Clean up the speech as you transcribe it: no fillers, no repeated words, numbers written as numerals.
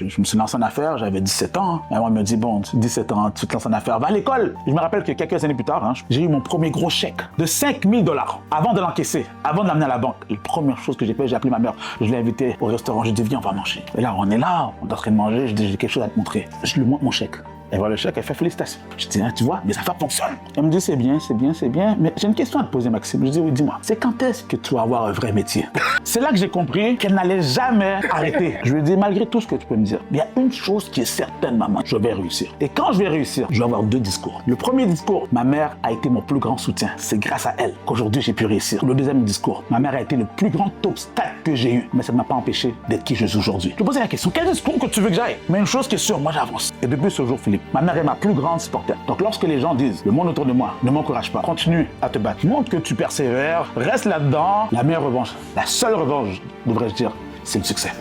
je me suis lancé en affaires, j'avais 17 ans. Et moi, elle me dit, bon, 17 ans, tu te lances en affaires, va à l'école. Je me rappelle que quelques années plus tard, j'ai eu mon premier gros chèque de 5 000 $. Avant de l'encaisser, avant de l'amener à la banque, la première chose que j'ai fait, j'ai appelé ma mère. Je l'ai invitée au restaurant, j'ai dit, viens, on va manger. Et là, on est là, on est en train de manger, je dis, j'ai quelque chose à te montrer. Je lui montre mon chèque. Elle voit le chèque, elle fait félicitations. Je dis, tu vois, mes affaires fonctionnent. Elle me dit, c'est bien, mais j'ai une question à te poser, Maxime. Je dis, oui, dis-moi, c'est quand est-ce que tu vas avoir un vrai métier? C'est là que j'ai compris qu'elle n'allait jamais arrêter. Je lui ai dit, malgré tout ce que tu peux me dire, il y a une chose qui est certaine, maman, je vais réussir. Et quand je vais réussir, je vais avoir 2 discours. Le premier discours, ma mère a été mon plus grand soutien. C'est grâce à elle qu'aujourd'hui j'ai pu réussir. Le deuxième discours, ma mère a été le plus grand obstacle que j'ai eu, mais ça ne m'a pas empêché d'être qui je suis aujourd'hui. Je me posais la question, quel discours que tu veux que j'aille? Mais une chose qui est sûre, moi j'avance. Et depuis ce jour, Philippe, ma mère est ma plus grande supporter. Donc lorsque les gens disent, le monde autour de moi ne m'encourage pas, continue à te battre. Montre que tu persévères, reste là-dedans. La meilleure revanche, la seule revanche, devrais-je dire, c'est le succès.